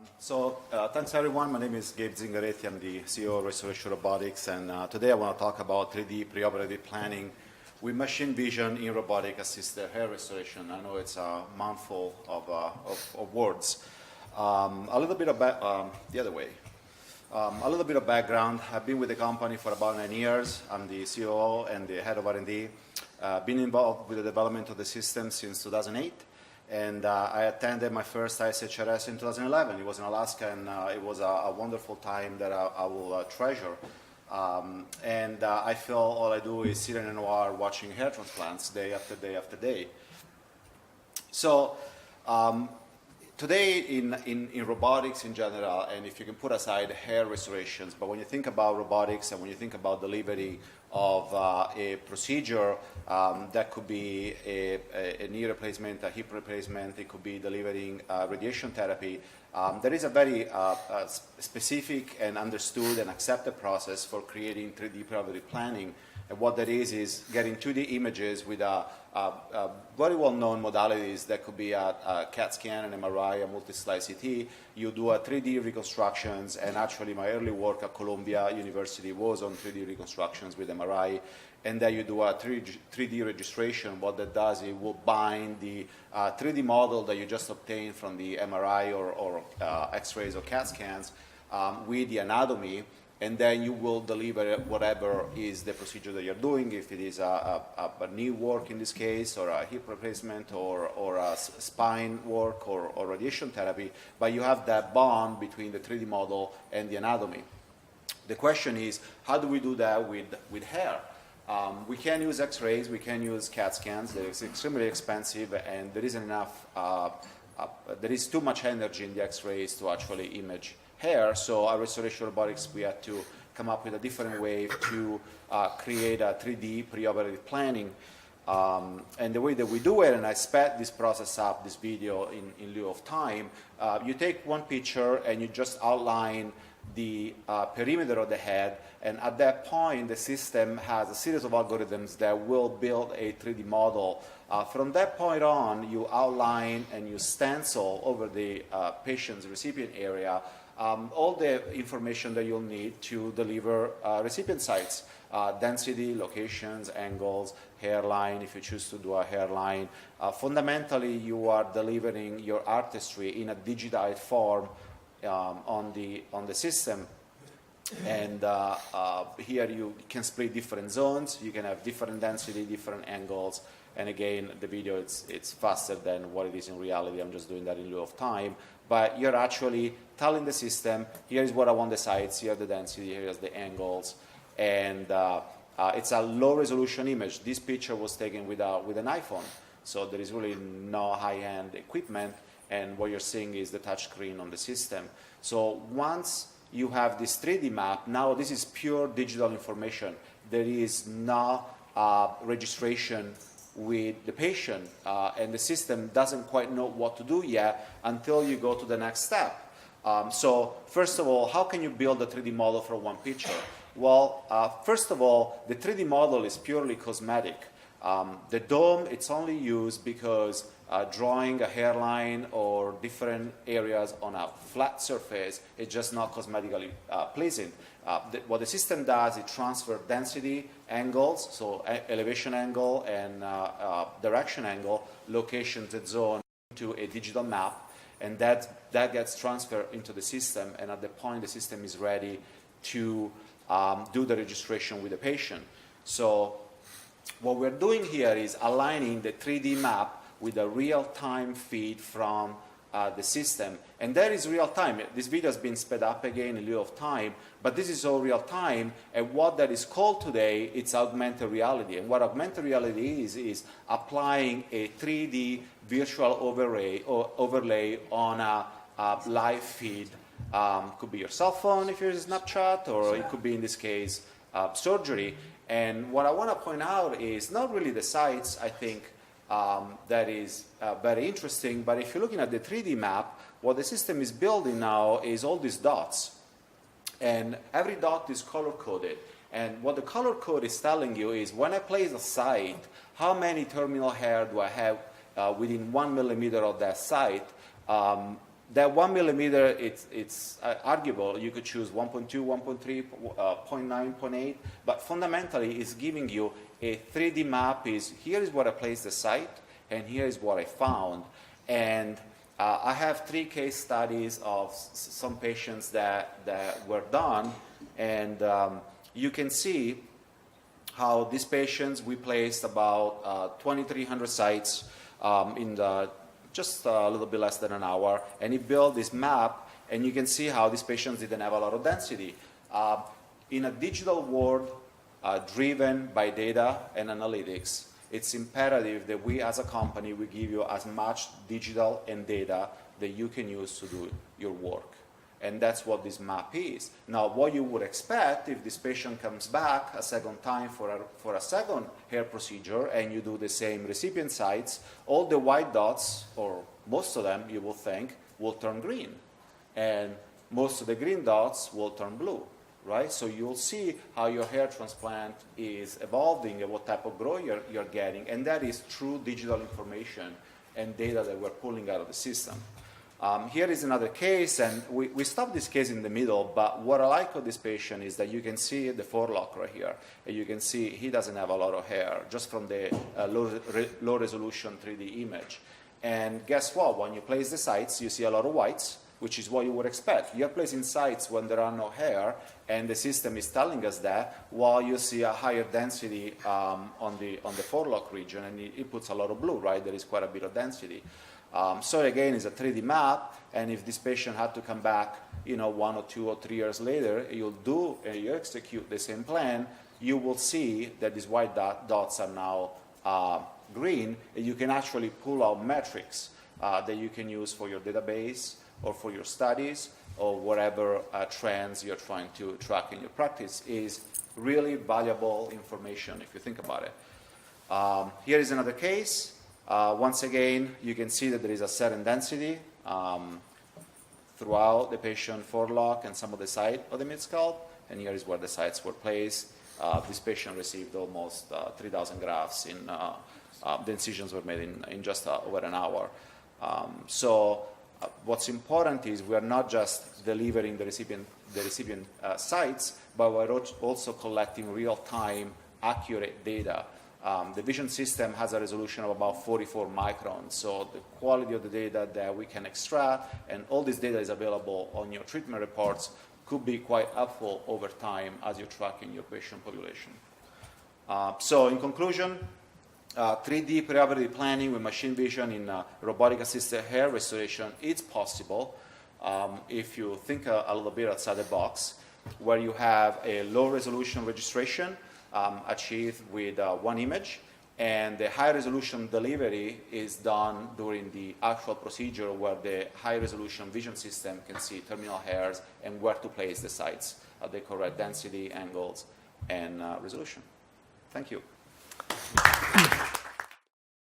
Thanks everyone. My name is Gabe Zingaretti. I'm the CEO of Restoration Robotics, and today I want to talk about 3D preoperative planning with machine vision in robotic-assisted hair restoration. I know it's a mouthful of words. A little bit of background. I've been with the company for about 9 years. I'm the COO and the head of R&D. Been involved with the development of the system since 2008. And I attended my first ISHRS in 2011. It was in Alaska, and it was a wonderful time that I will treasure. I feel all I do is sit in an OR watching hair transplants day after day after day. So today in robotics in general, and if you can put aside hair restorations, but when you think about robotics and when you think about delivery of a procedure, that could be a knee replacement, a hip replacement, it could be delivering radiation therapy. There is a very specific and understood and accepted process for creating 3D preoperative planning. And what that is getting 2D images with very well-known modalities that could be a CAT scan, an MRI, a multi-slide CT. You do a 3D reconstructions, and actually my early work at Columbia University was on 3D reconstructions with MRI. And then you do a 3D registration. What that does, it will bind the 3D model that you just obtained from the MRI or X-rays or CAT scans with the anatomy. And then you will deliver whatever is the procedure that you're doing, if it is a knee work in this case, or a hip replacement, or a spine work, or radiation therapy, but you have that bond between the 3D model and the anatomy. The question is, how do we do that with hair? We can use X-rays, we can use CAT scans. They're extremely expensive, and there isn't enough, there is too much energy in the X-rays to actually image hair. So at Restoration Robotics, we had to come up with a different way to create a 3D preoperative planning. And the way that we do it, and I sped this process up, this video, in lieu of time, you take one picture and you just outline the perimeter of the head, and at that point the system has a series of algorithms that will build a 3D model. From that point on, you outline and you stencil over the patient's recipient area all the information that you'll need to deliver recipient sites, density, locations, angles, hairline, if you choose to do a hairline. Fundamentally, you are delivering your artistry in a digitized form on the system. And here you can split different zones. You can have different density, different angles. And again, the video, it's faster than what it is in reality. I'm just doing that in lieu of time. But you're actually telling the system, here's what I want the sites, here's the density, here's the angles. And it's a low-resolution image. This picture was taken with an iPhone. So there is really no high-end equipment. And what you're seeing is the touch screen on the system. So once you have this 3D map, now this is pure digital information. There is no registration with the patient, and the system doesn't quite know what to do yet until you go to the next step. So first of all, how can you build a 3D model for one picture? Well, first of all, the 3D model is purely cosmetic. The dome, it's only used because drawing a hairline or different areas on a flat surface is just not cosmetically pleasing. What the system does, it transfers density, angles, so elevation angle and direction angle, location to zone into a digital map, and that gets transferred into the system, and at the point the system is ready to do the registration with the patient. So what we're doing here is aligning the 3D map with a real-time feed from the system. And that is real-time. This video has been sped up again in lieu of time, but this is all real-time. And what that is called today, it's augmented reality. And what augmented reality is applying a 3D virtual overlay on a live feed. Could be your cell phone if you're Snapchat, or it could be, in this case, surgery. And what I want to point out is not really the sites, I think, that is very interesting, but if you're looking at the 3D map, what the system is building now is all these dots. And every dot is color-coded. And what the color code is telling you is when I place a site, how many terminal hair do I have within 1 millimeter of that site? That 1 millimeter, it's arguable. You could choose 1.2, 1.3, 0.9, 0.8, but fundamentally it's giving you a 3D map. Here is where I placed the site, and here is what I found. And I have 3 case studies of some patients that were done, and you can see how these patients, we placed about 2,300 sites in just a little bit less than an hour, and it built this map, and you can see how these patients didn't have a lot of density. In a digital world driven by data and analytics, it's imperative that we as a company, we give you as much digital and data that you can use to do your work. And that's what this map is. Now, what you would expect if this patient comes back a second time for a second hair procedure and you do the same recipient sites, all the white dots, or most of them, you will think, will turn green. And most of the green dots will turn blue, right? So you'll see how your hair transplant is evolving and what type of growth you're getting. And that is true digital information and data that we're pulling out of the system. Here is another case, and we stopped this case in the middle, but what I like of this patient is that you can see the forelock right here. And you can see he doesn't have a lot of hair, just from the low-resolution 3D image. And guess what? When you place the sites, you see a lot of whites, which is what you would expect. You're placing sites when there are no hair, and the system is telling us that, while you see a higher density on the forelock region, and it puts a lot of blue, right? There is quite a bit of density. So again, it's a 3D map, and if this patient had to come back, 1 or 2 or 3 years later, you execute the same plan, you will see that these white dots are now green, and you can actually pull out metrics that you can use for your database or for your studies or whatever trends you're trying to track in your practice. Is really valuable information if you think about it. Here is another case. Once again, you can see that there is a certain density throughout the patient forelock and some of the side of the mid-scalp, and here is where the sites were placed. This patient received almost 3,000 grafts. The incisions were made in just over an hour. So what's important is we are not just delivering the recipient sites, but we're also collecting real-time, accurate data. The vision system has a resolution of about 44 microns, so the quality of the data that we can extract, and all this data is available on your treatment reports, could be quite helpful over time as you're tracking your patient population. So in conclusion, 3D preoperative planning with machine vision in robotic-assisted hair restoration, it's possible if you think a little bit outside the box, where you have a low-resolution registration achieved with one image, and the high-resolution delivery is done during the actual procedure, where the high-resolution vision system can see terminal hairs and where to place the sites at the correct density, angles, and resolution. Thank you.